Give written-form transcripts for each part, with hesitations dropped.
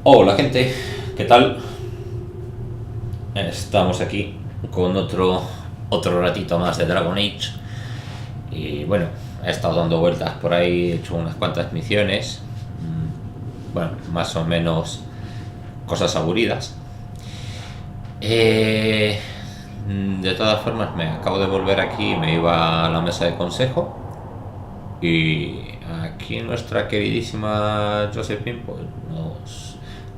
Hola gente, ¿qué tal? Estamos aquí con otro ratito más de Dragon Age. Y bueno, he estado dando vueltas por ahí, he hecho unas cuantas misiones. Bueno, más o menos cosas aburridas. Eh, de todas formas, me acabo de volver aquí, me iba a la mesa de consejo. Y aquí nuestra queridísima Josephine pues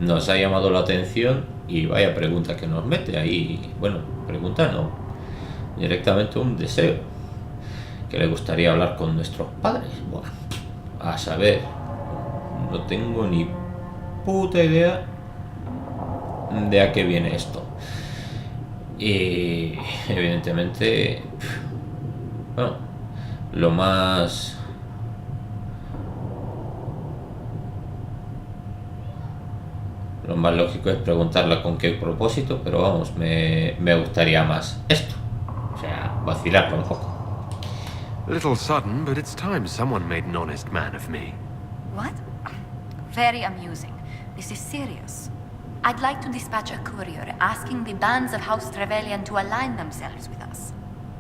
nos ha llamado la atención y vaya pregunta que nos mete ahí. Bueno, pregunta no, directamente un deseo, que le gustaría hablar con nuestros padres. Bueno, a saber, no tengo ni puta idea de a qué viene esto. Y evidentemente, bueno, lo más lo más lógico es preguntarle con qué propósito, pero vamos, me gustaría más esto. O sea, vacilarlo un poco. Little sudden, but it's time someone made an honest man of me. What? Very amusing. This is serious. I'd like to dispatch a courier asking the bands of House Trevelyan to align themselves with us.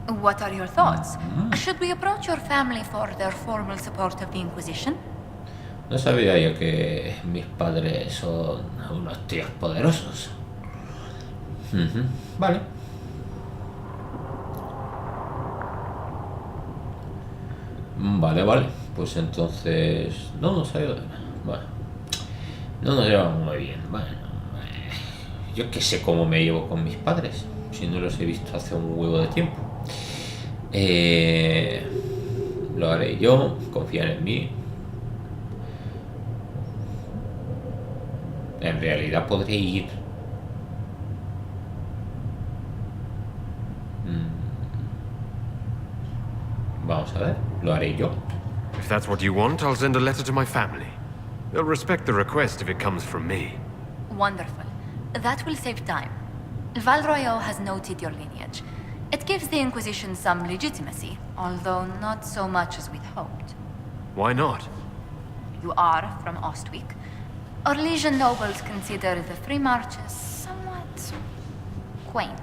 What are your thoughts? Should we approach your family for their formal support of the Inquisition? No sabía yo que mis padres son unos tíos poderosos. Vale. Vale. Pues entonces no nos ha ido. Bueno, no nos llevamos muy bien. Bueno, yo que sé cómo me llevo con mis padres, si no los he visto hace un huevo de tiempo. Lo haré yo, confiar en mí. En realidad podré ir. Vamos a ver, lo haré yo. If that's what you want, I'll send a letter to my family. They'll respect the request if it comes from me. Wonderful. That will save time. Valroyo has noted your lineage. It gives the Inquisition some legitimacy, although not so much as we'd hoped. Why not? You are from Ostwick. Orlesian nobles consider the free marches somewhat quaint.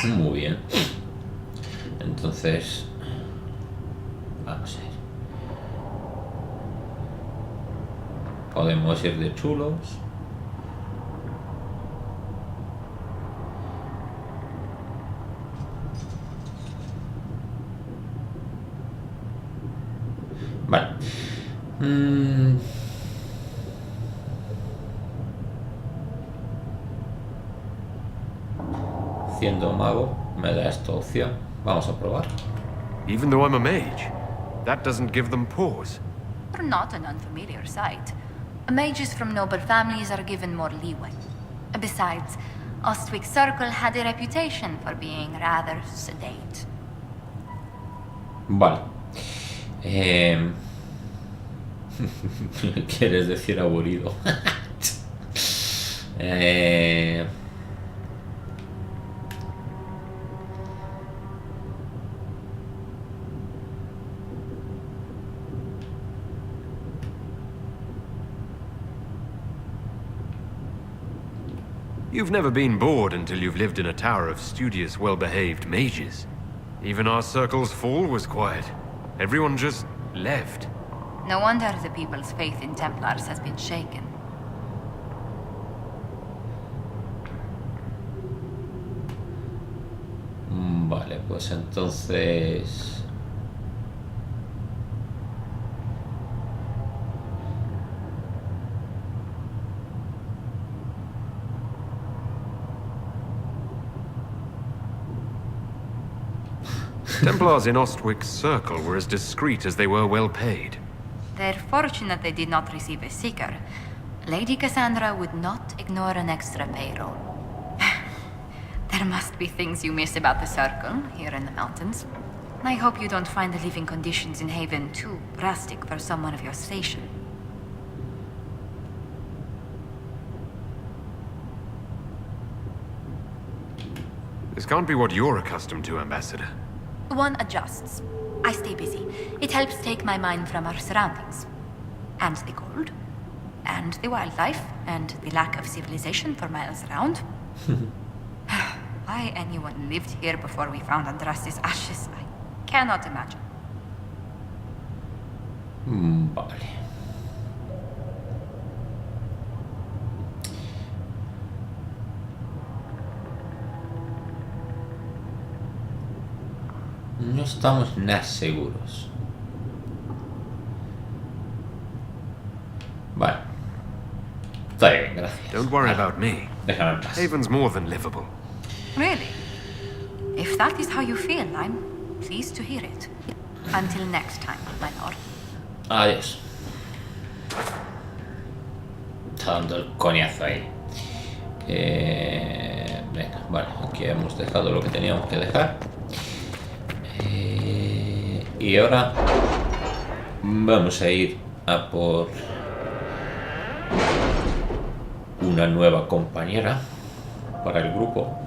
Muy bien. Entonces, vamos a ver. Podemos ir de chulos. Vale. Siendo mago, me da esta opción. Vamos a probar. Even though I'm a mage, that doesn't give them pause. Not an unfamiliar sight. Mages from noble families are given more leeway. Besides, Ostwick Circle had a reputation for being rather sedate. Vale. ¿Quieres decir aburrido? You've never been bored until you've lived in a tower of studious, well-behaved mages. Even our circle's fall was quiet. Everyone just left. No wonder the people's faith in Templars has been shaken. Vale, pues entonces... Templars in Ostwick's circle were as discreet as they were well paid. They're fortunate they did not receive a seeker. Lady Cassandra would not ignore an extra payroll. There must be things you miss about the circle here in the mountains. I hope you don't find the living conditions in Haven too drastic for someone of your station. This can't be what you're accustomed to, Ambassador. One adjusts. I stay busy. It helps take my mind from our surroundings. And the cold. and the wildlife, and the lack of civilization for miles around. Why anyone lived here before we found Andras's ashes, I cannot imagine. Vale. No estamos nada seguros. Vale. Está bien, gracias. Don't worry about me. Déjame en paz. Haven's more than livable. Really? If that is how you feel, I'm pleased to hear it. Until next time, my lord. Adiós. Está dando el coñazo ahí. Venga, vale, aquí hemos dejado lo que teníamos que dejar. Y ahora vamos a ir a por una nueva compañera para el grupo,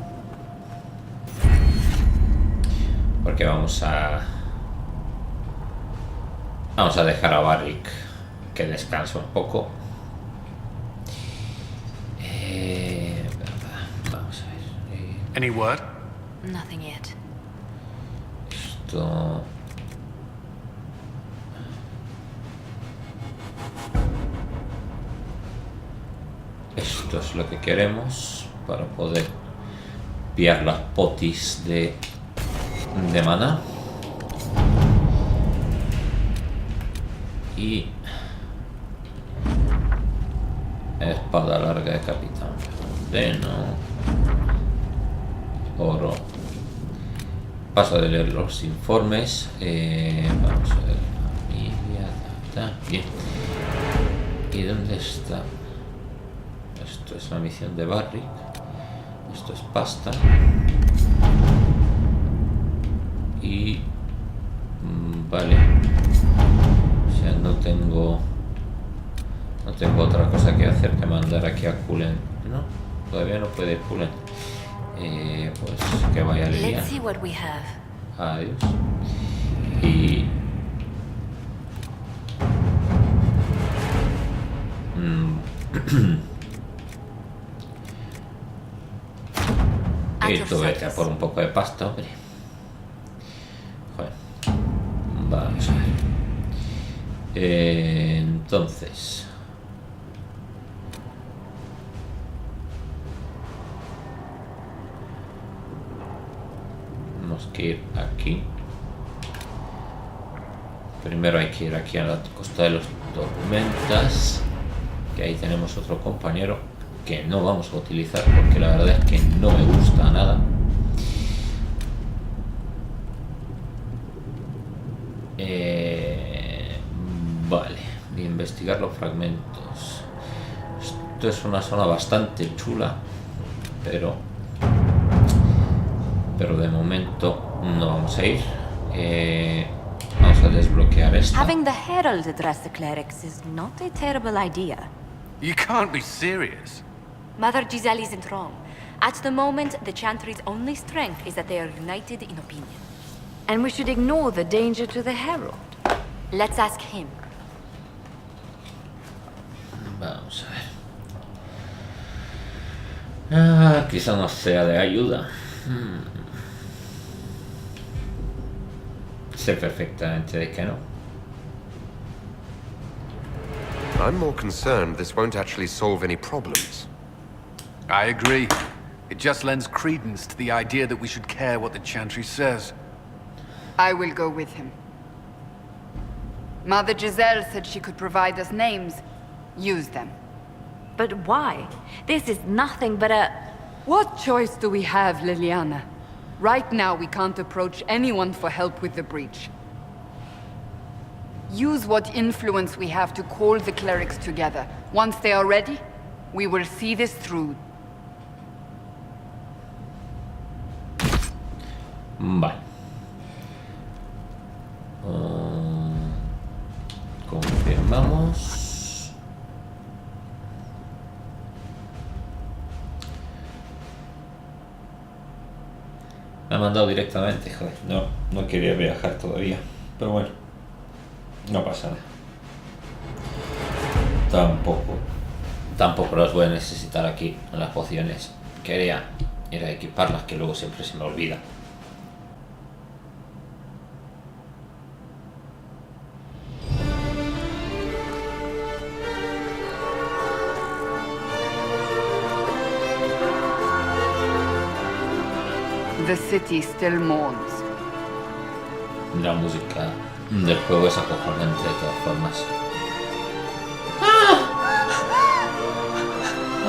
porque vamos a dejar a Barrick que descanse un poco. Vamos a ver. Any word? Nothing yet. Esto es lo que queremos para poder pillar las potis de maná. Y espada larga de capitán. Oro. Paso de leer los informes. Vamos a ver. Familia. Bien. ¿Y dónde está? Esto es la misión de Barrick. Esto es pasta. Y vale. O sea, no tengo otra cosa que hacer que mandar aquí a Kulen. No, todavía no puede ir Kulen. Pues que vaya Liliana. Let's see what we have. Adiós. Y y tú vete a por un poco de pasta, hombre. Joder. Vamos a ver. Entonces tenemos que ir aquí. Primero hay que ir aquí a la costa de los tormentas, que ahí tenemos otro compañero que no vamos a utilizar porque la verdad es que no me gusta nada. Vale, de investigar los fragmentos. Esto es una zona bastante chula, pero de momento no vamos a ir. Vamos a desbloquear esto. Having the herald address the clerics is not a terrible idea. You can't be serious. Mother Giselle isn't wrong. At the moment, the Chantry's only strength is that they are united in opinion. And we should ignore the danger to the herald. Let's ask him. Vamos a ver. Quizá no sea de ayuda. Sé perfectamente de que no. I'm more concerned this won't actually solve any problems. I agree. It just lends credence to the idea that we should care what the Chantry says. I will go with him. Mother Giselle said she could provide us names. Use them. But why? This is nothing but a... What choice do we have, Liliana? Right now, we can't approach anyone for help with the breach. Use what influence we have to call the clerics together. Once they are ready, we will see this through. Vale. Confirmamos. Me ha mandado directamente, joder. No quería viajar todavía. Pero bueno, no pasa nada. Tampoco las voy a necesitar aquí, las pociones. Quería ir a equiparlas, que luego siempre se me olvida. The city still mourns. La música del juego es acojonante de todas formas.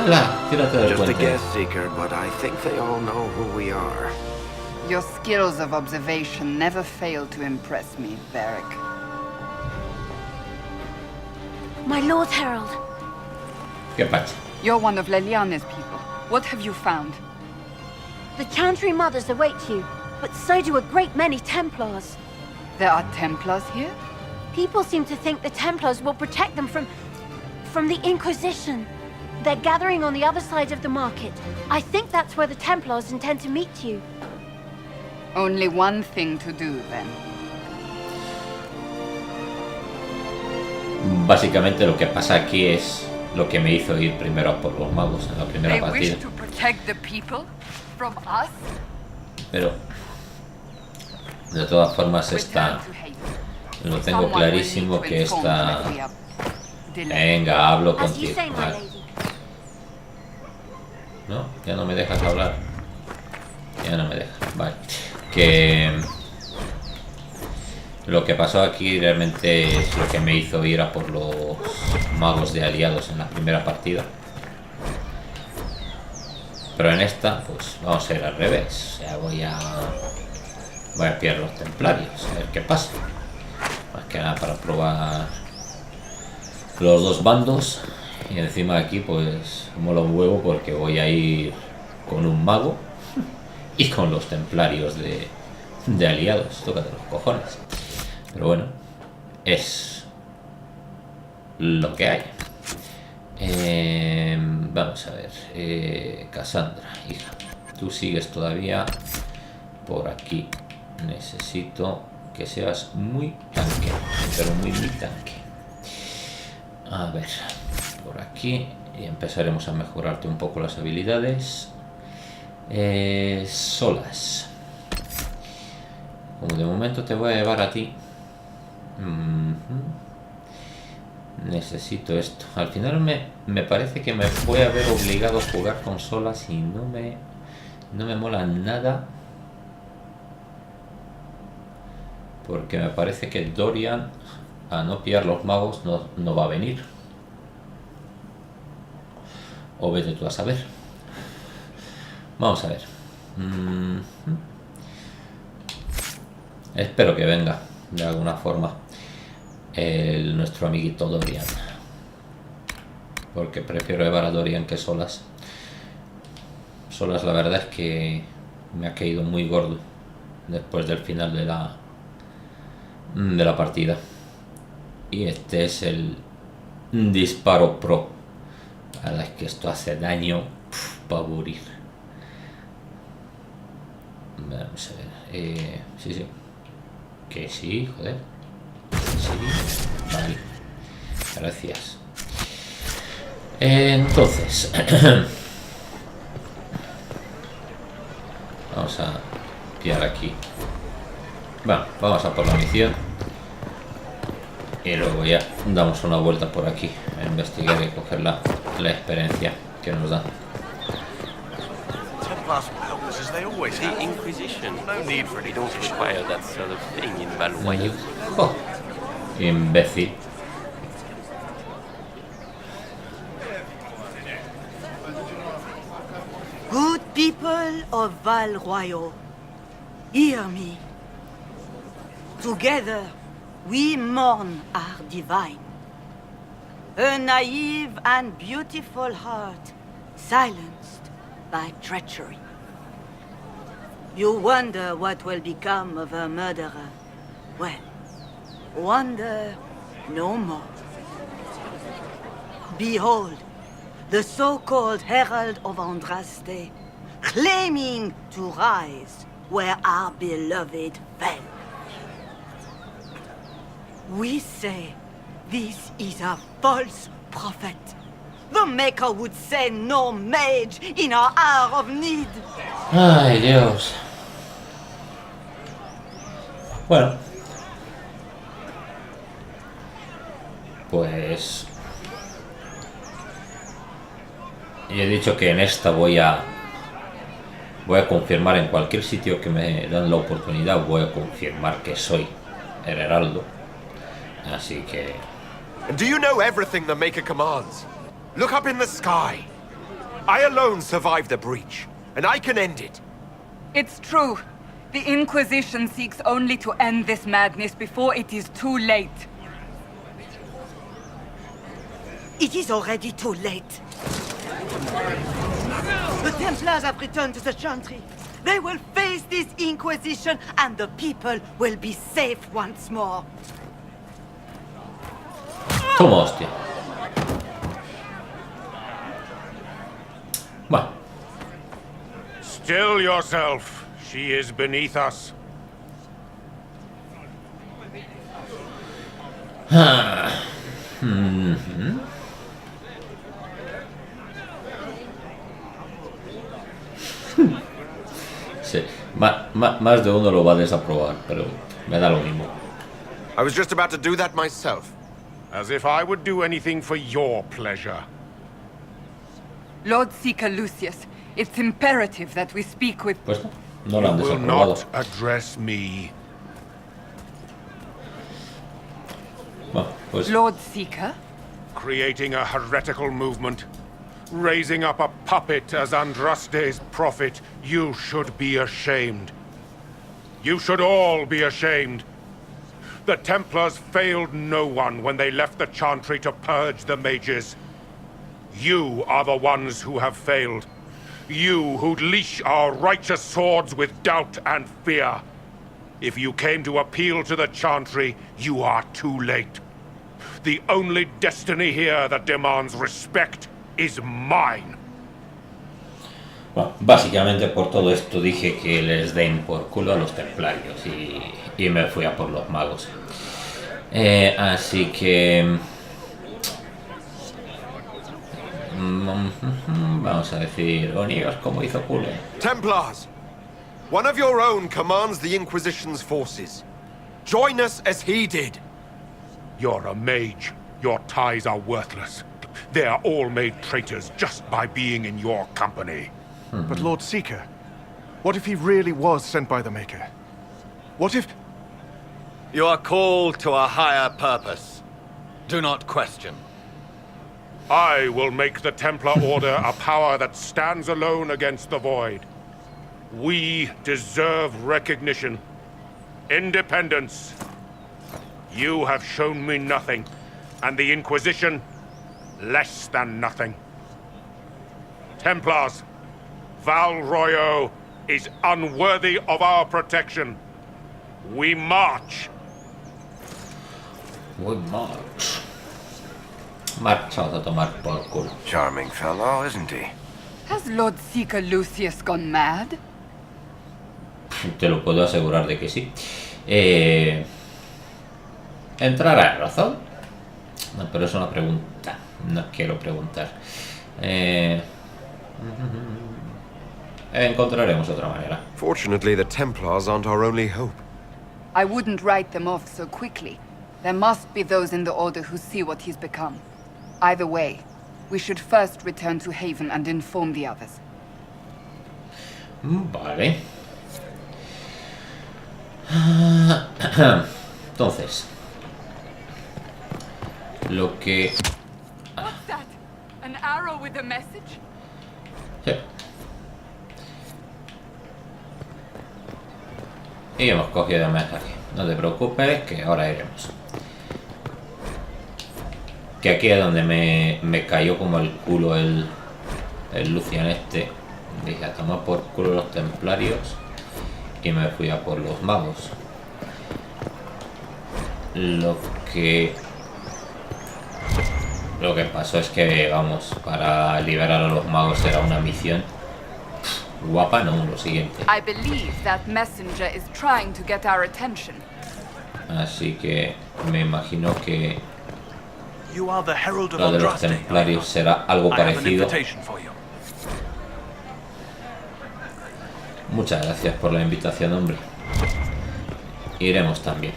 ¡Hala! Tírate del Just a puente. guest seeker, but I think they all know who we are. Your skills of observation never fail to impress me, Varric. My Lord Herald, ¿Qué pasa? You're one of Leliane's people. What have you found? the Chantry Mothers await you, but so do a great many Templars. There are Templars here? People seem to think the Templars will protect them from the Inquisition. They're gathering on the other side of the market. I think that's where the Templars intend to meet you. Only one thing to do, then. Básicamente lo que pasa aquí es lo que me hizo ir primero a por los magos en la primera They partida. wish to protect the people from us? Pero de todas formas Return está... to hate. Lo tengo Someone clarísimo will need to que inform está... them if we are delayed. Venga, hablo As you contigo. say, my Vale. lady. No, ya no me dejas hablar. Ya no me dejas. Vale. Que... Lo que pasó aquí realmente es lo que me hizo ir a por los magos de aliados en la primera partida. Pero en esta, pues vamos a ir al revés. O sea, voy a pillar los templarios, a ver qué pasa. Más que nada para probar los dos bandos. Y encima aquí, pues mola un huevo porque voy a ir con un mago y con los templarios de aliados. Tócate los cojones. Pero bueno, es lo que hay. Vamos a ver. Cassandra, hija, tú sigues todavía por aquí. Necesito que seas muy tanque, pero muy tanque. A ver, por aquí. Y empezaremos a mejorarte un poco las habilidades. Solas. Como de momento te voy a llevar a ti. Necesito esto. Al final me parece que me voy a ver obligado a jugar con solas y no me mola nada. Porque me parece que Dorian, a no pillar los magos, no va a venir. O vete tú a saber. Vamos a ver. Espero que venga de alguna forma nuestro amiguito Dorian, porque prefiero llevar a Dorian que solas. Solas la verdad es que me ha caído muy gordo después del final de la partida, y este es el disparo pro. La verdad es que esto hace daño para morir. Vamos a ver. Sí. Que sí, joder. Sí, vale. Gracias. Entonces, vamos a pillar aquí. Bueno, vamos a por la misión. Y luego ya damos una vuelta por aquí a investigar y coger la experiencia que nos da. Templars will help us as they always The have. Inquisition. No need for an We don't Inquisition. require that sort of thing in Valois. Oh, imbécil. Good people of Val Royal, hear me. Together, we mourn our divine. A naive and beautiful heart, silenced by treachery. You wonder what will become of a murderer. Well, wonder no more. Behold, the so-called Herald of Andraste, claiming to rise where our beloved fell. We say this is a false prophet. The Maker would send no mage in our hour of need. Ay, Dios. Bueno. Pues... Y he dicho que en esta voy a confirmar en cualquier sitio que me dan la oportunidad, voy a confirmar que soy el heraldo. Así que... Do you know everything the Maker commands? Look up in the sky. I alone survived the breach, and I can end it. It's true. The Inquisition seeks only to end this madness before it is too late. It is already too late. The Templars have returned to the Chantry. They will face this Inquisition, and the people will be safe once more. Toma, hostia. Bueno. Still yourself. She is beneath us. Sí, más de uno lo va a desaprobar, pero me da lo mismo. I was just about to do that myself. As if I would do anything for your pleasure. Lord Seeker Lucius, it's imperative that we speak with... Pues no lo han You will desaprobado. not address me. Bueno, pues Lord Seeker? Creating a heretical movement. Raising up a puppet as Andraste's prophet. You should be ashamed. You should all be ashamed. The Templars failed no one when they left the Chantry to purge the mages. You are the ones who have failed. You who'd leash our righteous swords with doubt and fear. If you came to appeal to the Chantry, you are too late. The only destiny here that demands respect is mine. Bueno, básicamente por todo esto dije que les den por culo a los templarios y me fui a por los magos. Así que... vamos a decir, unidos como hizo culo. Templars! One of your own commands the Inquisition's forces. Join us as he did. You're a mage. Your ties are worthless. They are all made traitors just by being in your company. But Lord Seeker, what if he really was sent by the Maker? What if... You are called to a higher purpose. Do not question. I will make the Templar Order a power that stands alone against the Void. We deserve recognition. Independence. You have shown me nothing, and the Inquisition, less than nothing. Templars, Val Royo is unworthy of our protection. We march. We march. Marchaos a tomar por culo. Charming fellow, isn't he? Has Lord Seeker Lucius gone mad? Te lo puedo asegurar de que sí. ¿Entrará en razón? No, pero es una pregunta. No quiero preguntar. Encontraremos otra manera. Fortunately, the Templars aren't our only hope. I wouldn't write them off so quickly. There must be those in the Order who see what he's become. Either way, we should first return to Haven and inform the others. Vale. Entonces, lo que... What's that? An arrow with a message? Sí. Y hemos cogido el mensaje. No te preocupes, que ahora iremos. Que aquí es donde me cayó como el culo el Lucian este. Dije, a tomar por culo los templarios. Y me fui a por los magos. Lo que pasó es que, vamos, para liberar a los magos era una misión guapa, no, lo siguiente. I believe that messenger is trying to get our attention. Así que me imagino que You are the herald of Lo de los Andraste. templarios será algo I have an parecido. invitation for you. Muchas gracias por la invitación, hombre. Iremos también.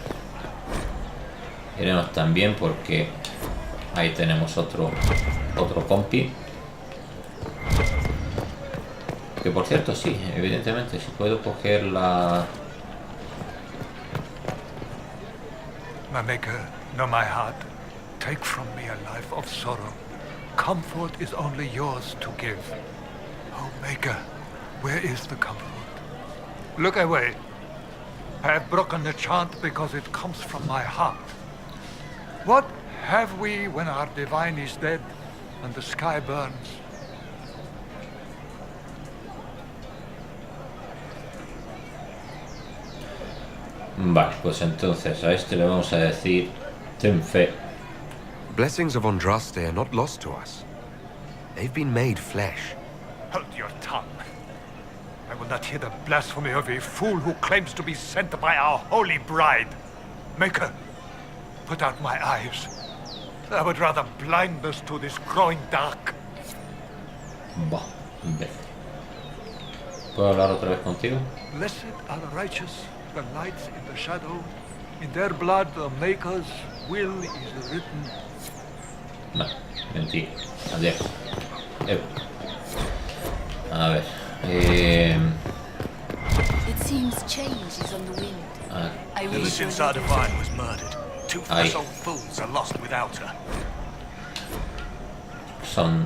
Iremos también porque ahí tenemos otro compi. Que por cierto, sí, evidentemente, si puedo coger la... My maker, know my heart. Take from me a life of sorrow. Comfort is only yours to give. Oh, maker, where is the comfort? Look away. I have broken the chant because it comes from my heart. What have we when our divine is dead and the sky burns? Vale, pues entonces a este le vamos a decir ten fe. Blessings of Andraste are not lost to us. They've been made flesh. Hold your tongue. I will not hear the blasphemy of a fool who claims to be sent by our holy bride. Maker, put out my eyes. I would rather blindness to this growing dark. Bah, imbécil. ¿Puedo hablar otra vez contigo? Blessed are the righteous, the lights in the shadow. In their blood the Maker's will is written. No, mentira. Adiós. A ver. It seems change is on the wind. Ever since our divine was murdered, two flesh old fools are lost without her. Son...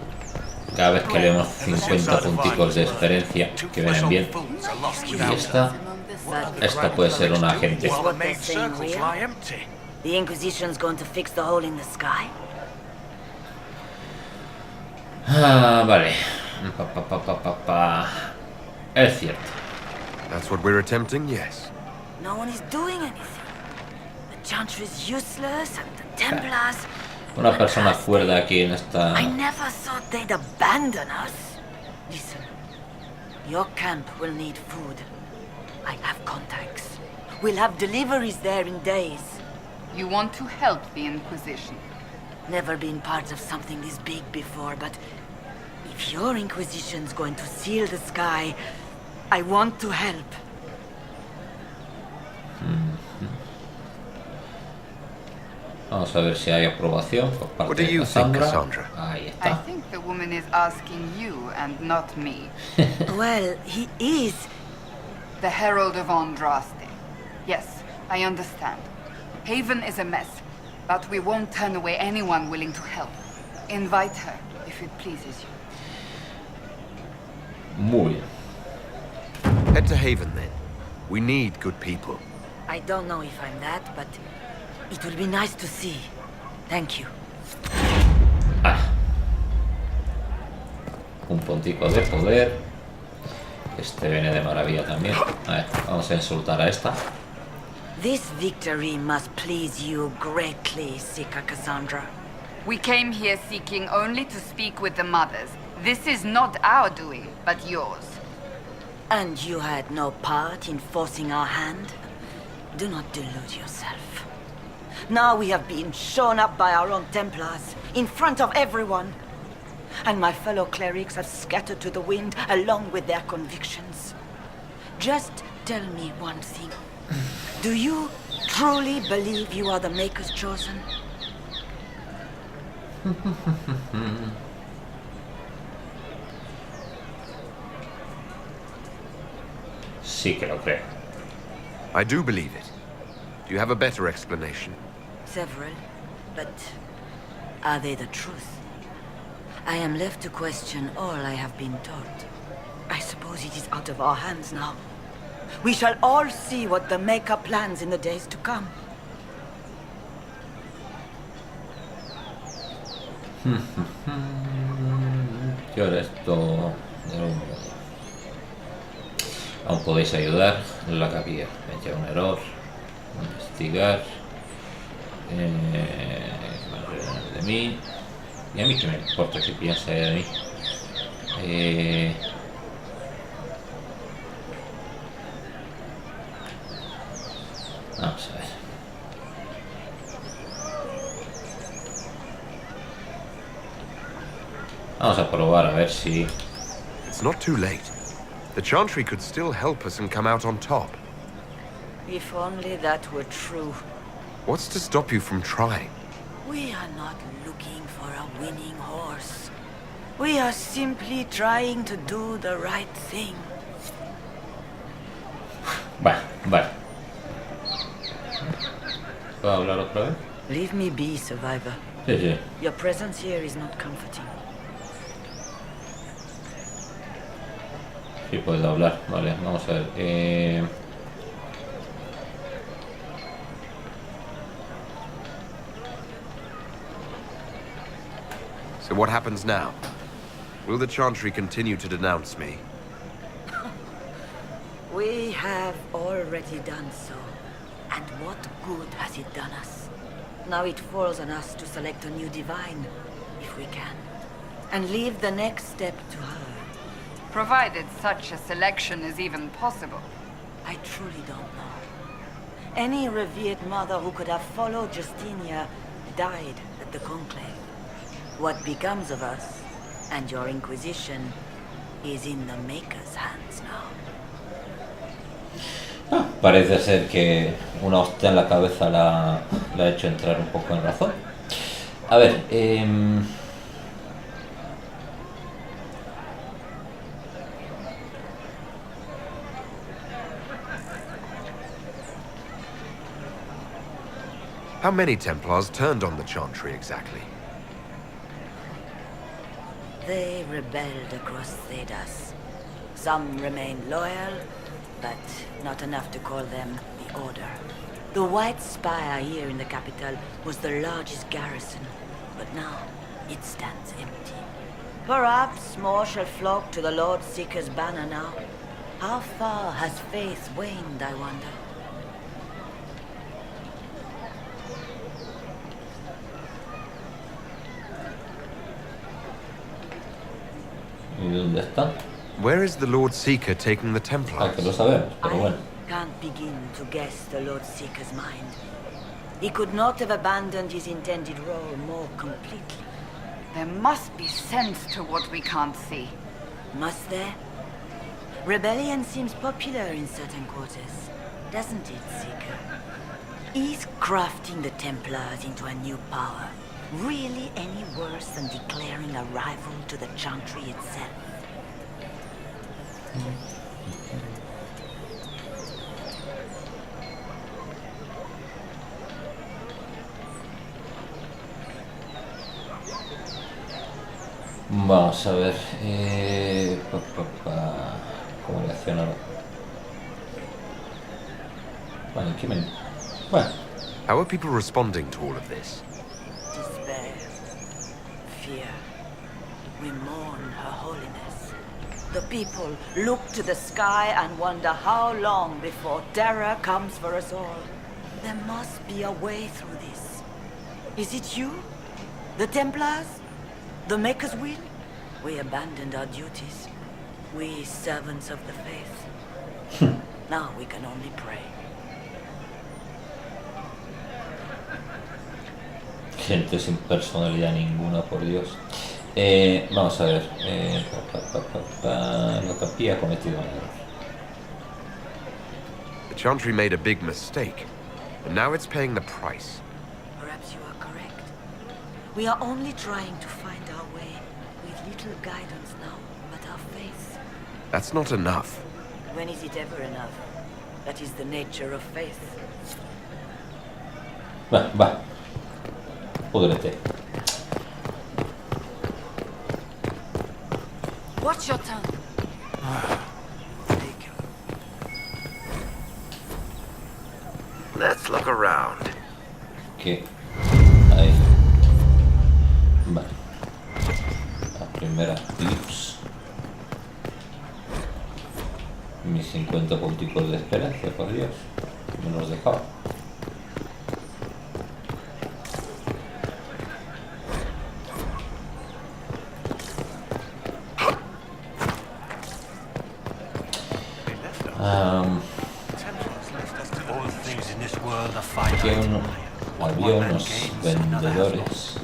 Cada vez que leemos 50 punticos de experiencia que vienen bien. Y esta puede ser un agente. The Inquisition's going to fix the hole in the sky? Ah, vale. Es cierto. That's what we're attempting, yes. No one is doing anything. The Chantry is useless and the Templars... Una persona cuerda aquí en esta... I never thought they'd abandon us. Listen, your camp will need food. I have contacts. We'll have deliveries there in days. You want to help the Inquisition? Never been part of something this big before, but if your Inquisition's going to seal the sky, I want to help. Vamos a ver si hay aprobación por parte What do de you think, Cassandra. Cassandra? Ahí I está. think the woman is asking you and not me. Well, he is. The Herald of Andraste. Yes, I understand. Haven is a mess, but we won't turn away anyone willing to help. Invite her, if it pleases you. Muy bien. Head to Haven, then. We need good people. I don't know if I'm that, but it will be nice to see. Thank you. Un puntico de poder. Este viene de maravilla también. A ver, vamos a insultar a esta. This victory must please you greatly, Sika Cassandra. We came here seeking only to speak with the mothers. This is not our doing, but yours. And you had no part in forcing our hand? Do not delude yourself. Now we have been shown up by our own Templars, in front of everyone. And my fellow clerics have scattered to the wind along with their convictions. Just tell me one thing. Do you truly believe you are the Maker's chosen? Sí que lo creo. I do believe it. Do you have a better explanation? Several, but are they the truth? I am left to question all I have been taught. I suppose it is out of our hands now. We shall all see what the Maker plans in the days to come. Yo esto... Aún podéis ayudar en la capilla. Me lleva un error. Investigar. De mí. Y a mí que me importa que piense de mí. Vamos a ver. Vamos a probar a ver si... It's not too late. The Chantry could still help us and come out on top. If only that were true. What's to stop you from trying? We are not looking for a winning horse. We are simply trying to do the right thing. Vale. ¿Puedo hablar otra vez? Leave me be, survivor. Sí. Your presence here is not comforting. Sí, puedo hablar. Vale, vamos a ver. So what happens now? Will the Chantry continue to denounce me? We have already done so. And what good has it done us? Now it falls on us to select a new divine, if we can. And leave the next step to her. Provided such a selection is even possible. I truly don't know. Any revered mother who could have followed Justinia died at the Conclave. What becomes of us, and your Inquisition, is in the Maker's hands now. Parece ser que una hostia en la cabeza la ha hecho entrar un poco en razón. A ver, How many Templars turned on the Chantry exactly? They rebelled across Thedas. Some remained loyal, but not enough to call them the Order. The White Spire here in the capital was the largest garrison, but now it stands empty. Perhaps more shall flock to the Lord Seeker's banner now. How far has faith waned, I wonder? ¿y dónde está? Where is the Lord Seeker taking the Templars? Que lo sabemos, pero bueno. Can't begin to guess the Lord Seeker's mind. He could not have abandoned his intended role more completely. There must be sense to what we can't see. Must there? Rebellion seems popular in certain quarters, doesn't it, Seeker? Is crafting the Templars into a new power really any worse than declaring a rival to the Chantry itself? Vamos a ver. ¿Cómo reaccionar? Vale, ¿qué me...? Bueno. How are people responding to all of this? Despair. Fear. We mourn Her Holiness. The people look to the sky and wonder how long before terror comes for us all. There must be a way through this. Is it you? The Templars? The Maker's will? We abandoned our duties. We servants of the faith. Now we can only pray. Gente sin personalidad ninguna, por Dios. Vamos a ver. La capilla ha cometido un error. The Chantry made a big mistake, and now it's paying the price. Perhaps you are correct. We are only trying to find our way, with little guidance now, but our faith. That's not enough. When is it ever enough? That is the nature of faith. Va. Púdrete. Watch your tongue. Let's look around. ¿Qué? Ahí. Vale. La primera tips. Mis 50 punticos de esperanza, por Dios. Me los dejaba. Había unos vendedores.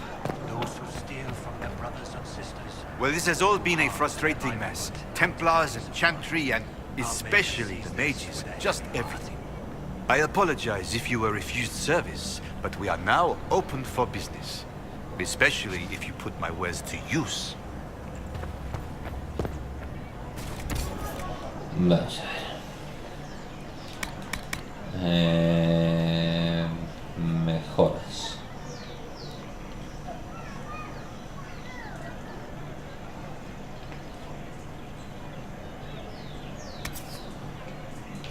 Those who steal from their brothers and sisters Well, this has all been a frustrating mess. Templars and Chantry and especially the mages. Just everything. I apologize if you were refused service, but we are now open for business. Especially if you put my wares to use. Vamos a ver. Mejoras.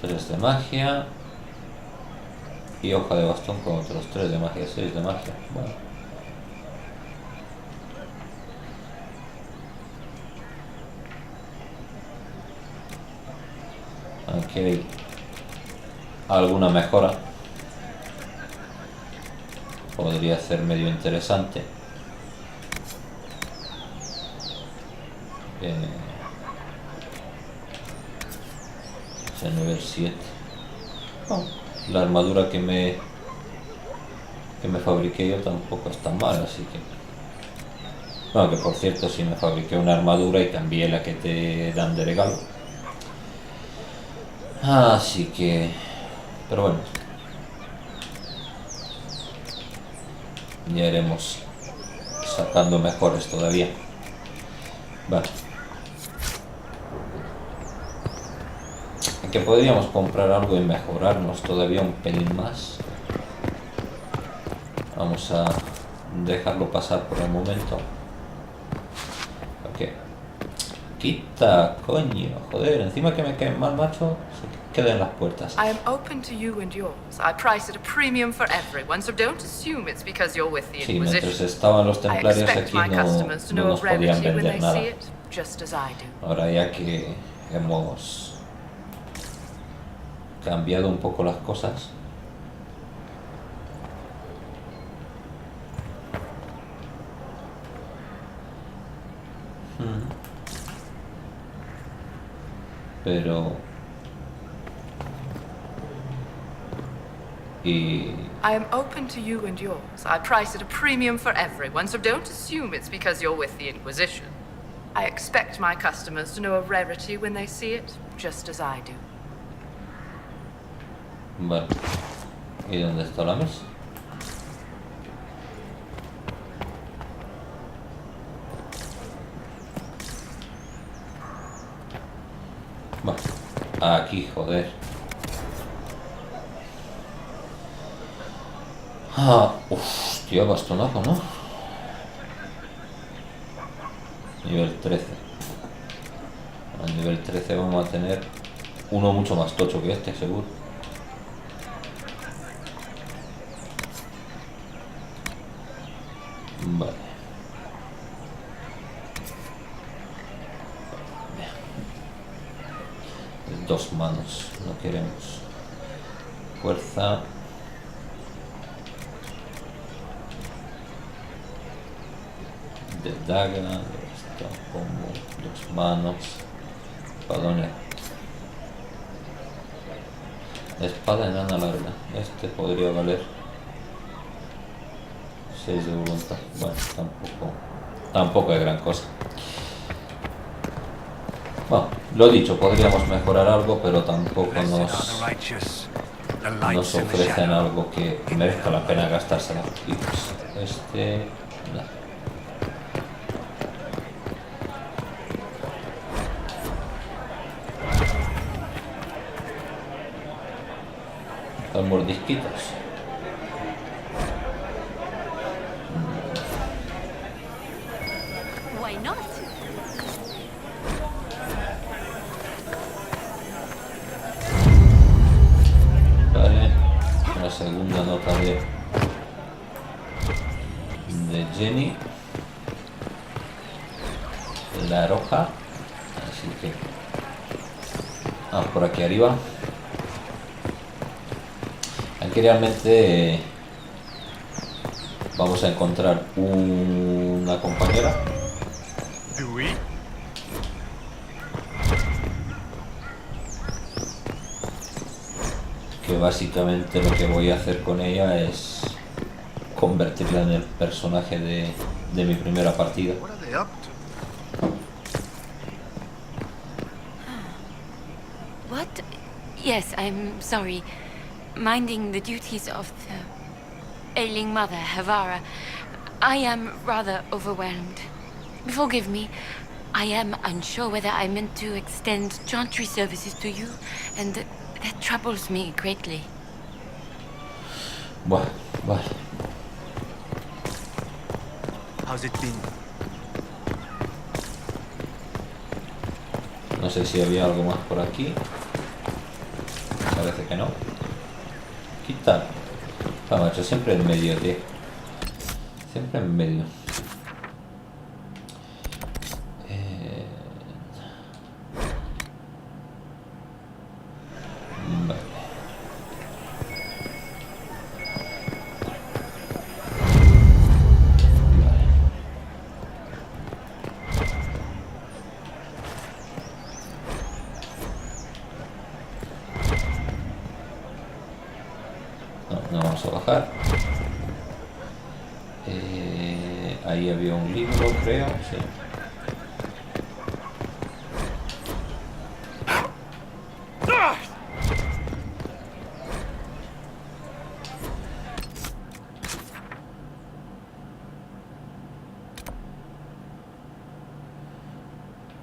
Tres de magia. Y hoja de bastón con otros 3 de magia, 6 de magia. Bueno. Aquí hay alguna mejora. Podría ser medio interesante. Es el nivel 7. Oh, la armadura que me fabriqué yo tampoco es tan mala, así que... Bueno, que por cierto, si me fabriqué una armadura y cambié la que te dan de regalo. Así que... Pero bueno. Ya iremos sacando mejores todavía. Vale. Que podríamos comprar algo y mejorarnos todavía un pelín más. Vamos a dejarlo pasar por el momento. Ok. Quita, coño, joder, encima que me caen mal, macho, se queda en las puertas. I am open to you and yours. I price at a premium for everyone, so don't assume it's because you're with the Sí, Inquisition. mientras estaban los templarios aquí no nos podían vender nada. Just as I do. Ahora ya que hemos cambiado un poco las cosas. Pero I am open to you and yours. I price at a premium for everyone, so don't assume it's because you're with the Inquisition. I expect my customers to know a rarity when they see it, just as I do. Vale. ¿Y dónde está la mesa? Vale. Aquí, joder. Hostia, bastonazo, ¿no? Nivel 13. A nivel 13 vamos a tener uno mucho más tocho que este, seguro. Vale. Dos manos, no queremos. Fuerza. De daga, esto como dos manos. Espadones. Espada enana larga. Este podría valer 6 de voluntad. Bueno, tampoco es gran cosa. Bueno, lo dicho, podríamos mejorar algo, pero tampoco nos ofrecen algo que merezca la pena gastársela. Y pues, este... No. Los mordisquitos. Why not? Vale, una segunda nota de Jenny, la roja, así que por aquí arriba. Aquí realmente vamos a encontrar una compañera. Que básicamente lo que voy a hacer con ella es convertirla en el personaje de mi primera partida. Yes, I'm sorry. Minding the duties of the ailing mother, Havara, I am rather overwhelmed. Forgive me. I am unsure whether I meant to extend chantry services to you, and that troubles me greatly. Bueno, vale. How's it been? No sé si había algo más por aquí. Parece que no. Quitar. Ah, macho, siempre en medio, tío. Siempre en medio. Vale. No vamos a bajar. Ahí había un libro, creo, sí.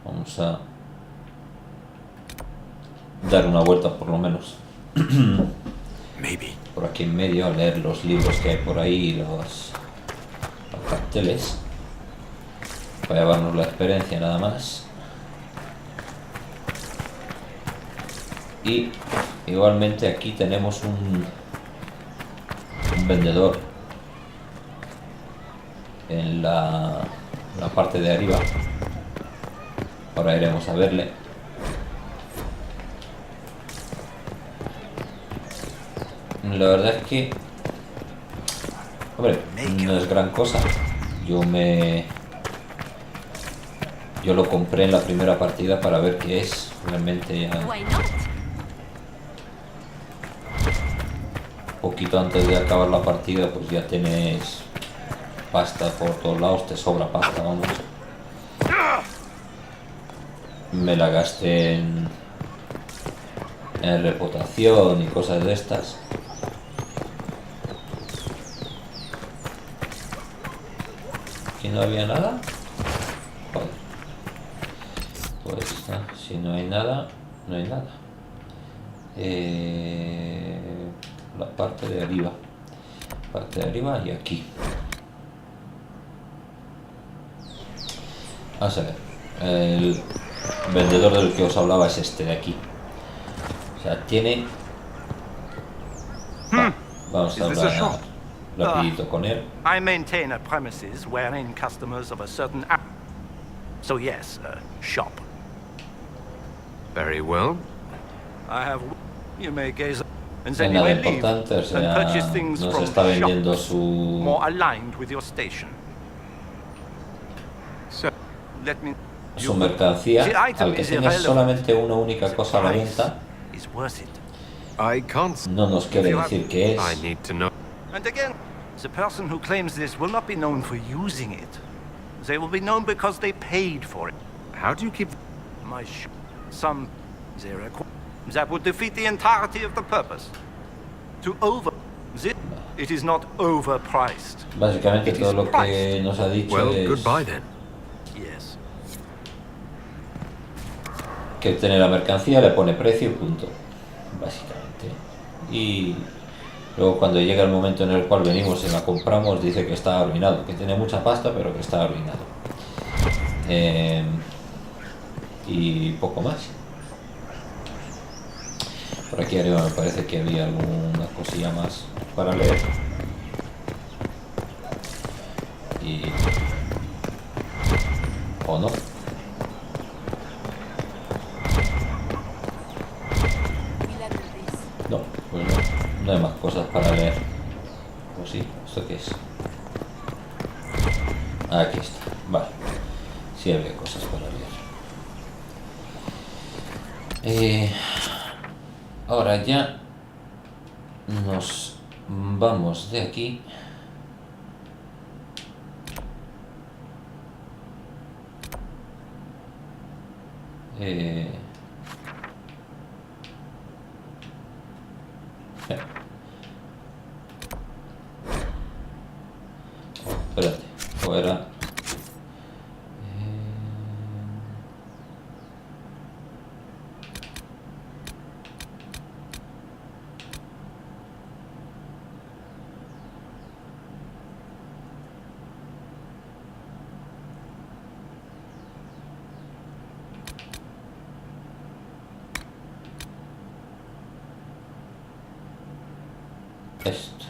Vamos a dar una vuelta por lo menos. Por aquí en medio, a leer los libros que hay por ahí, los carteles, para llevarnos la experiencia nada más. Y igualmente aquí tenemos un vendedor en la parte de arriba. Ahora iremos a verle. La verdad es que, hombre, no es gran cosa. Yo lo compré en la primera partida para ver qué es. Realmente ya poquito antes de acabar la partida, pues ya tienes pasta por todos lados, te sobra pasta, vamos. Me la gasté en reputación y cosas de estas. Aquí no había nada. Joder. Pues si no hay nada, no hay nada. La parte de arriba. Parte de arriba y aquí. Vamos a ver. El vendedor del que os hablaba es este de aquí. O sea, tiene... Vamos a hablar rapidito con él. I maintain a premises wherein customers of a certain... So yes, a shop. Very well. I have... You may gaze... And No then es you nada may leave importante, o and sea, purchase things nos from está vendiendo shops su... more aligned with your station. So, let me... su mercancía. The item Al que is tenga irrelevant. solamente una única cosa a la venta, Is worth it. no nos quiere decir qué es. I need to know. And again, the person who claims this will not be known for using it. They will be known because they paid for it. How do you keep... My some... They require... That would defeat the entirety of the purpose. To over... This, it is not overpriced. Básicamente It todo is lo que priced. nos ha dicho Well, es goodbye then. Yes. que tiene la mercancía, le pone precio y punto. Básicamente. Y luego cuando llega el momento en el cual venimos y la compramos, dice que está arruinado, que tiene mucha pasta pero que está arruinado. Y poco más. Por aquí arriba me parece que había alguna cosilla más para leer. Y... ¿o no? No, pues no. No hay más cosas para leer. ¿O sí? ¿Esto qué es? Aquí está. Vale. Sí había cosas para leer. Ahora ya nos vamos de aquí. esto.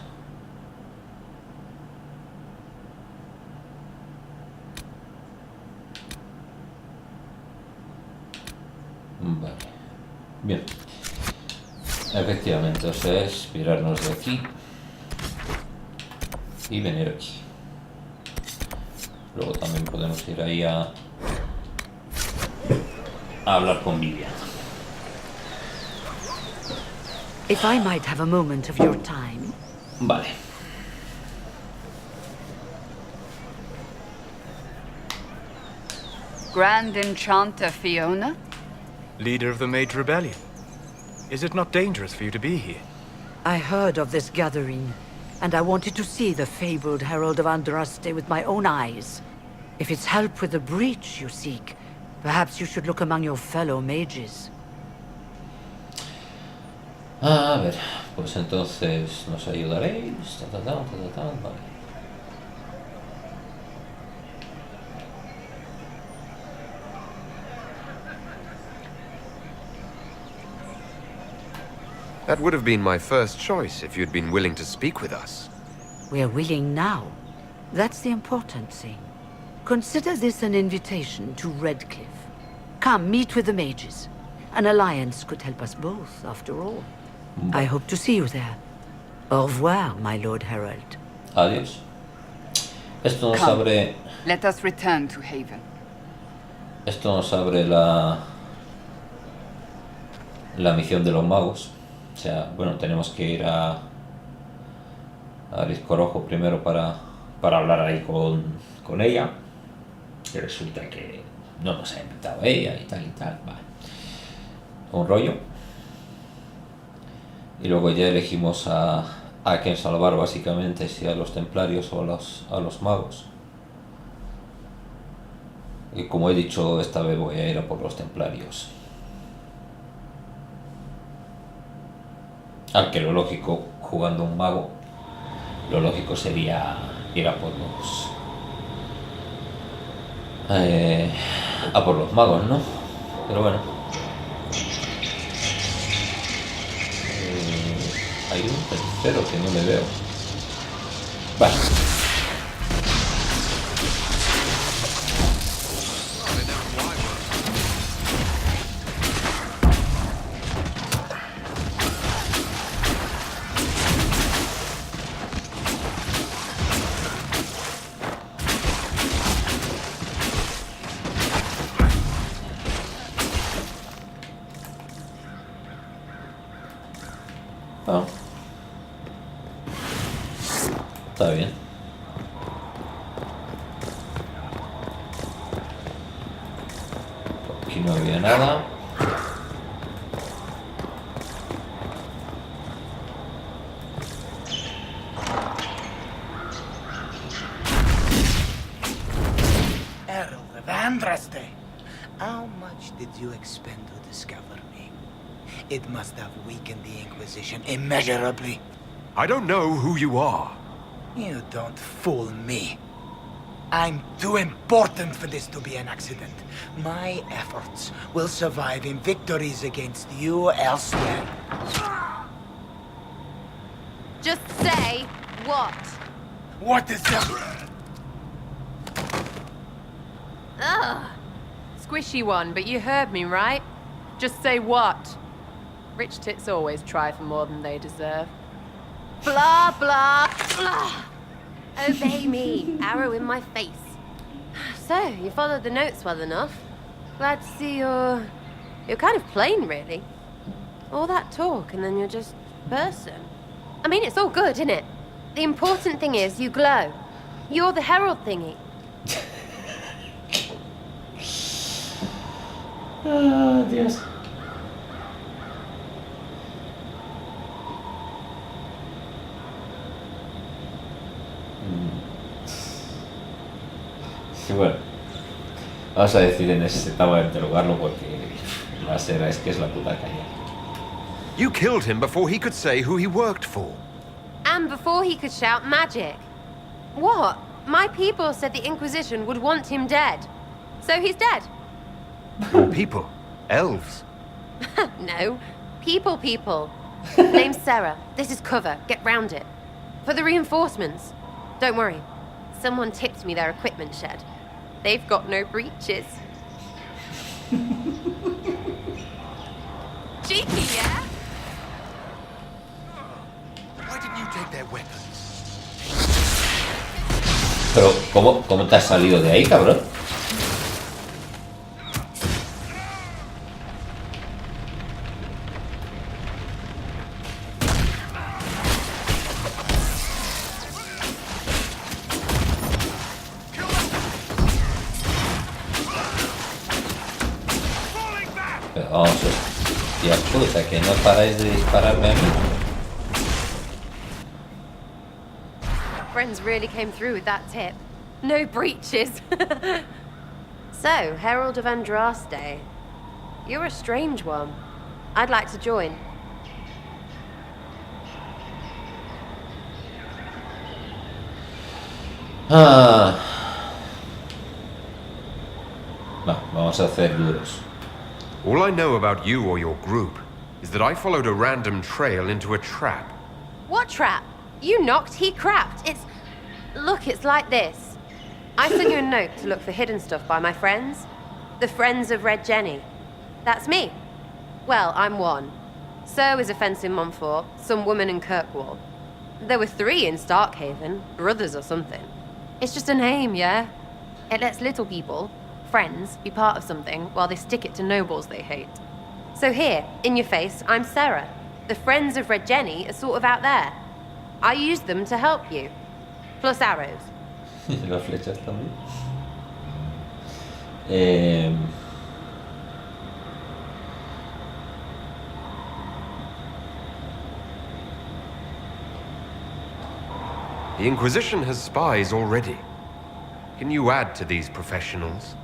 Vale. Bien. Efectivamente, o sea, es virarnos de aquí y venir aquí. Luego también podemos ir ahí a hablar con Vivian. If I might have a moment of your time. Vale. Grand Enchanter Fiona? Leader of the Mage Rebellion. Is it not dangerous for you to be here? I heard of this gathering, and I wanted to see the fabled Herald of Andraste with my own eyes. If it's help with the breach you seek, perhaps you should look among your fellow mages. A ver, pues entonces nos ayudaréis. Vale. That would have been my first choice if you'd been willing to speak with us. We're willing now. That's the important thing. Consider this an invitation to Redcliffe. Come, meet with the mages. An alliance could help us both, after all. I hope to see you there. Au revoir, my Lord Herald. Adiós. Esto nos abre... Let us return to Haven. Esto nos abre la misión de los magos. O sea, bueno, tenemos que ir a Riscorojo primero para hablar ahí con ella. Que resulta que no nos ha invitado ella y tal, vale. Un rollo. Y luego ya elegimos a quien salvar básicamente, si a los templarios o a los magos. Y como he dicho, esta vez voy a ir a por los templarios. Aunque lo lógico, jugando un mago, lo lógico sería ir a por los magos, ¿no? Pero bueno. Hay un tercero que no le veo. Vale. Ah. Está bien. Aquí no había nada. Herald of Andraste, how much did you expend to discover me? It must have weakened the Inquisition immeasurably. I don't know who you are. You don't fool me. I'm too important for this to be an accident. My efforts will survive in victories against you elsewhere. Just say what? What is that? Ugh. Squishy one, but you heard me, right? Just say what? Rich tits always try for more than they deserve. Blah, blah, blah. Obey me. Arrow in my face. So, you followed the notes well enough. Glad to see you're kind of plain, really. All that talk and then you're just person. I mean, it's all good, isn't it? The important thing is you glow. You're the herald thingy. Oh, Dios. Sí, bueno, vamos a decir, necesitaba interrogarlo porque la cera es que es la puta caña. You killed him before he could say who he worked for. And before he could shout magic. What? My people said the Inquisition would want him dead. So he's dead. Your people? Elves? No. People. Name's Sarah. This is cover. Get round it. For the reinforcements. Don't worry. Someone tipped me their equipment shed. They've got no breaches. Cheeky, yeah? Why didn't you take their weapons? Pero, ¿cómo te has salido de ahí, cabrón? Pero vamos, hostia puta, que no paráis de dispararme a mí. Friends really came through with that tip. No breaches. So, Herald of Andraste. You're a strange one. I'd like to join. Vamos a hacer duros. All I know about you or your group is that I followed a random trail into a trap. What trap? You knocked, he crapped. Look, it's like this. I sent you a note to look for hidden stuff by my friends. The Friends of Red Jenny. That's me. Well, I'm one. So is a fence in Montfort, some woman in Kirkwall. There were 3 in Starkhaven, brothers or something. It's just a name, yeah? It lets little people, friends, be part of something while they stick it to nobles they hate. So here, in your face, I'm Sarah. The Friends of Red Jenny are sort of out there. I used them to help you. Plus arrows. Las flechas también. The Inquisition has spies already. Can you add to these professionals?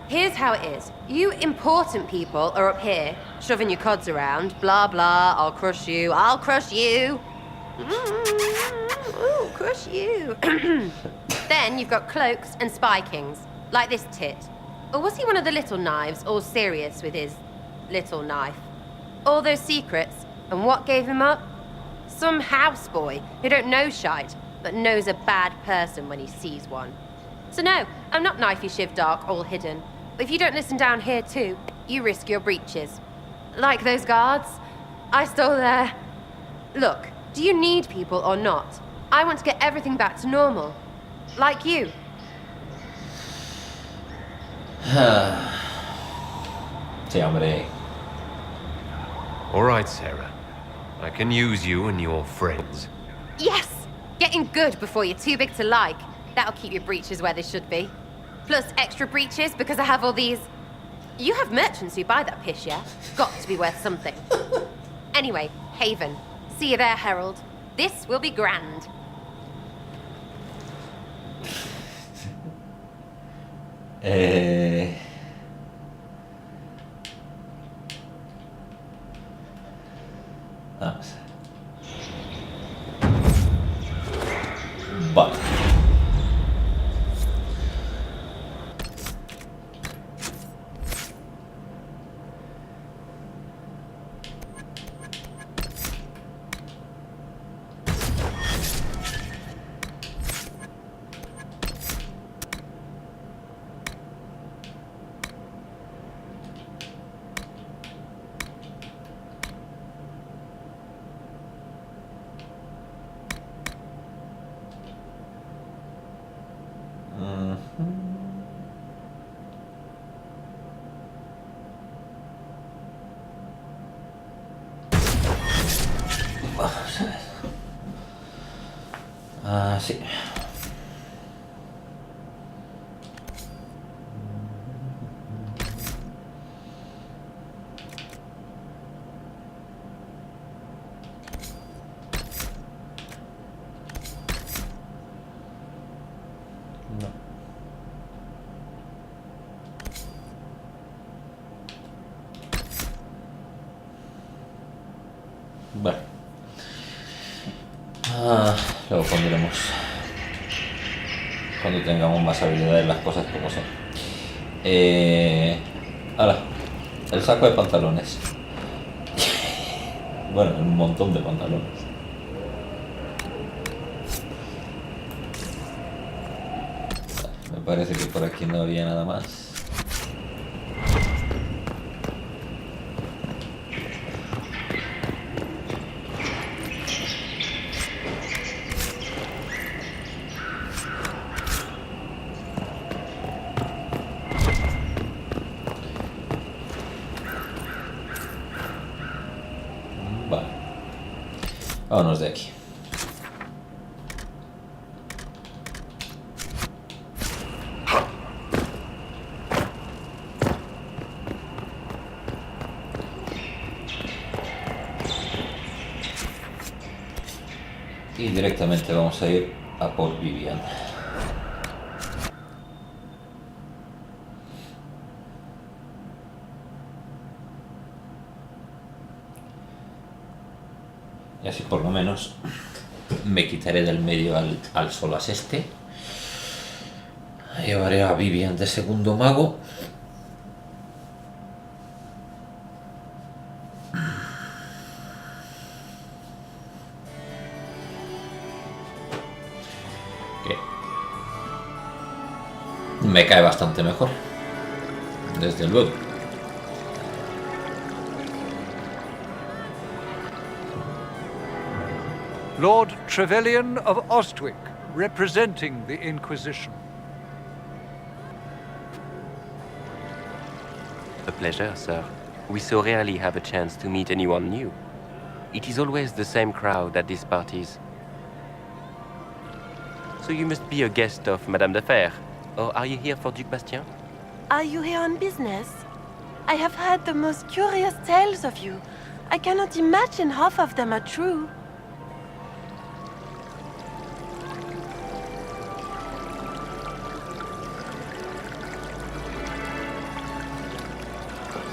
Here's how it is. You important people are up here, shoving your cods around. Blah, blah, I'll crush you, I'll crush you. Ooh, crush you. Then you've got cloaks and spy kings, like this tit. Or was he one of the little knives, all serious with his little knife? All those secrets, and what gave him up? Some houseboy who don't know shite, but knows a bad person when he sees one. So no, I'm not knifey shiv dark, all hidden. But if you don't listen down here too, you risk your breeches. Like those guards, I stole their... Look, do you need people or not? I want to get everything back to normal. Like you. Sí, hombre. All right, Sarah. I can use you and your friends. Yes! Getting good before you're too big to like. That'll keep your breeches where they should be. Plus extra breeches because I have all these... You have merchants who buy that piss, yeah? Got to be worth something. Anyway, Haven. See you there, Herald. This will be grand. Vamos. Vale. Sí. No. Bueno. Luego pondremos cuando tengamos más habilidad en las cosas como son. Hala, el saco de pantalones. Bueno, en un montón de pantalones. Me parece que por aquí no había nada más. Vale. Vámonos de aquí. Y directamente vamos a ir a por Vivian. Y así por lo menos me quitaré del medio al solas este. Llevaré a Vivian de segundo mago. Me cae bastante mejor, desde luego. Lord Trevelyan of Ostwick, representing the Inquisition. A pleasure, sir. We so rarely have a chance to meet anyone new. It is always the same crowd at these parties. So you must be a guest of Madame de Fer. Or are you here for Duc Bastien? Are you here on business? I have heard the most curious tales of you. I cannot imagine half of them are true.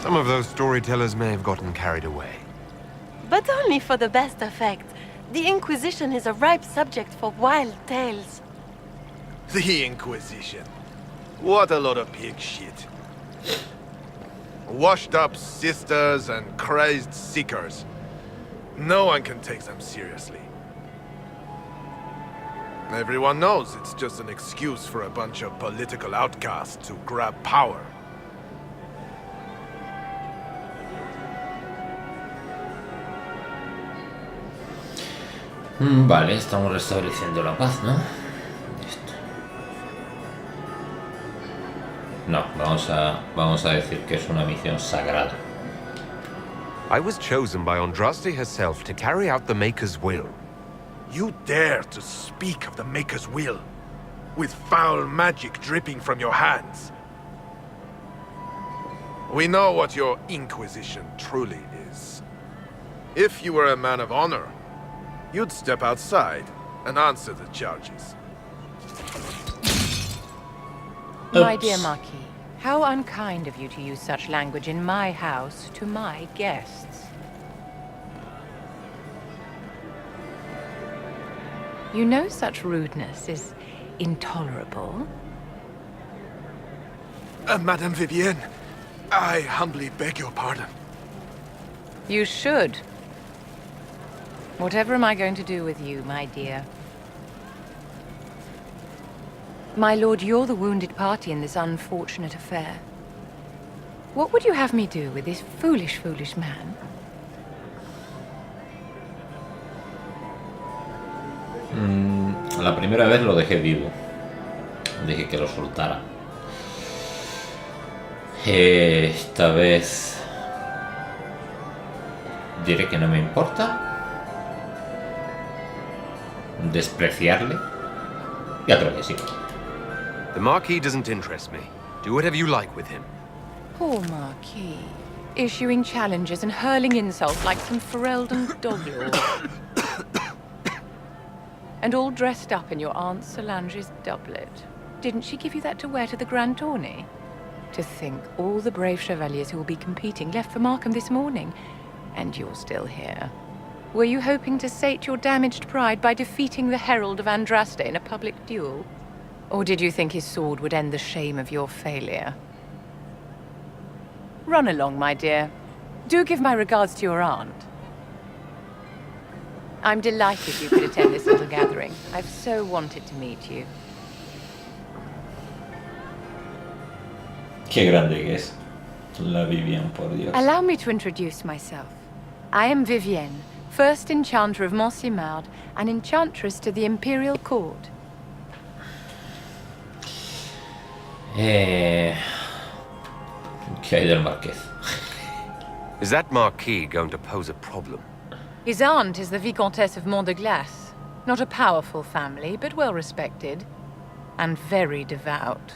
Some of those storytellers may have gotten carried away. But only for the best effect. The Inquisition is a ripe subject for wild tales. The Inquisition. What a lot of pig shit. Washed up sisters and crazed seekers. No one can take them seriously. Everyone knows it's just an excuse for a bunch of political outcasts to grab power. Vale, estamos restableciendo la paz, ¿no? Listo. No, vamos a decir que es una misión sagrada. I was chosen by Andraste herself to carry out the Maker's will. You dare to speak of the Maker's will, with foul magic dripping from your hands. We know what your Inquisition truly is. If you were a man of honor, you'd step outside and answer the charges. My dear Marquis, how unkind of you to use such language in my house to my guests. You know such rudeness is intolerable. Madame Vivienne, I humbly beg your pardon. You should. Whatever am I going to do with you, my dear? My lord, you're the wounded party in this unfortunate affair. What would you have me do with this foolish, foolish man? La primera vez lo dejé vivo. Dije que lo soltara. Esta vez diré que no me importa despreciarle y otro que sí. The Marquis doesn't interest me. Do whatever you like with him. Poor Marquis. Issuing challenges and hurling insults like some Ferelden doglord. And all dressed up in your Aunt Solange's doublet. Didn't she give you that to wear to the Grand Tourney? To think all the brave chevaliers who will be competing left for Markham this morning, and you're still here. Were you hoping to sate your damaged pride by defeating the Herald of Andraste in a public duel? Or did you think his sword would end the shame of your failure? Run along, my dear. Do give my regards to your aunt. I'm delighted you could attend this little gathering. I've so wanted to meet you. Qué grande que es la Vivienne, por Dios. Allow me to introduce myself. I am Vivienne, first enchanter of Montsimard and enchantress to the Imperial Court. ¿Qué hay del Marqués? Is that Marquis going to pose a problem? His aunt is the Vicomtesse of Mont de Glace. Not a powerful family, but well respected. And very devout.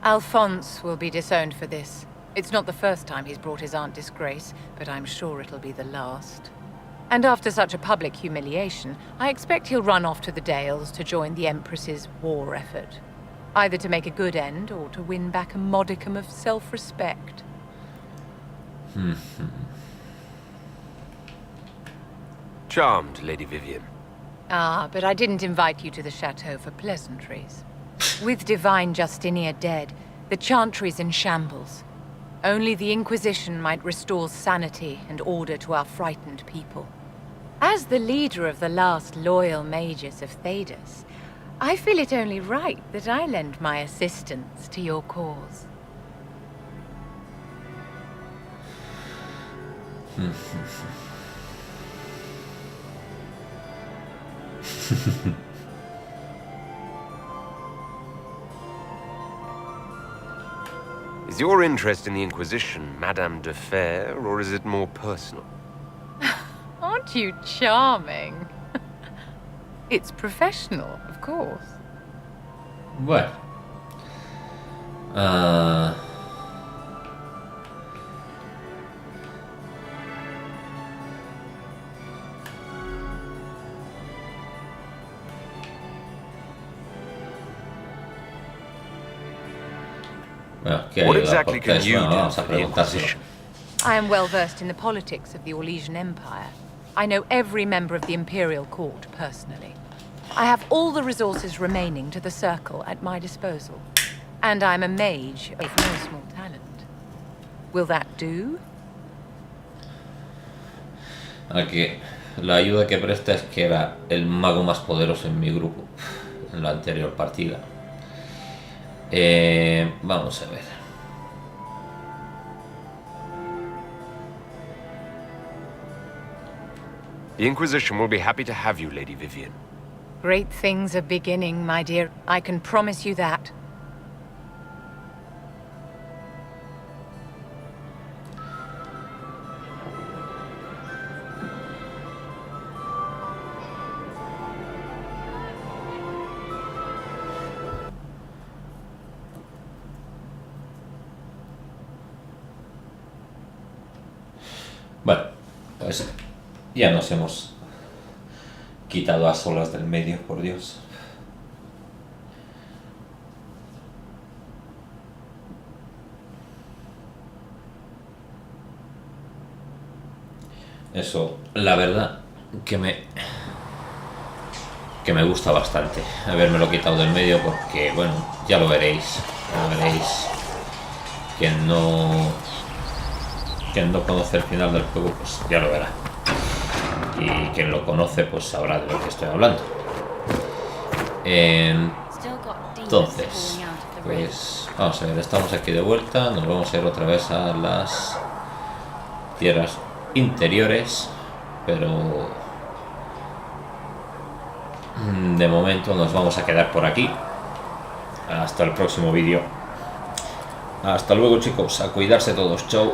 Alphonse will be disowned for this. It's not the first time he's brought his aunt disgrace, but I'm sure it'll be the last. And after such a public humiliation, I expect he'll run off to the Dales to join the Empress's war effort. Either to make a good end, or to win back a modicum of self-respect. Charmed, Lady Vivienne. Ah, but I didn't invite you to the chateau for pleasantries. With Divine Justinia dead, the Chantry's in shambles. Only the Inquisition might restore sanity and order to our frightened people. As the leader of the last loyal mages of Thedas, I feel it only right that I lend my assistance to your cause. Is your interest in the Inquisition Madame de Fer, or is it more personal? Aren't you charming? It's professional, of course. Bueno. Bueno, What exactly can you do vamos a for the Inquisition? I am well versed in the politics of the Orlesian Empire. I know every member of the Imperial Court personally. I have all the resources remaining to the Circle at my disposal. And I'm a mage of no small talent. Will that do? Aquí la ayuda que presta es que era el mago más poderoso en mi grupo en la anterior partida. Vamos a ver. The Inquisition will be happy to have you, Lady Vivienne. Great things are beginning, my dear. I can promise you that. Bueno, pues ya nos hemos quitado a solas del medio, por Dios. Eso, la verdad, que me gusta bastante habérmelo quitado del medio porque, bueno, ya lo veréis. Quien no conoce el final del juego, pues ya lo verá. Y quien lo conoce, pues sabrá de lo que estoy hablando. Entonces, pues vamos a ver, estamos aquí de vuelta. Nos vamos a ir otra vez a las tierras interiores, pero de momento nos vamos a quedar por aquí. Hasta el próximo vídeo. Hasta luego, chicos, a cuidarse todos, chao.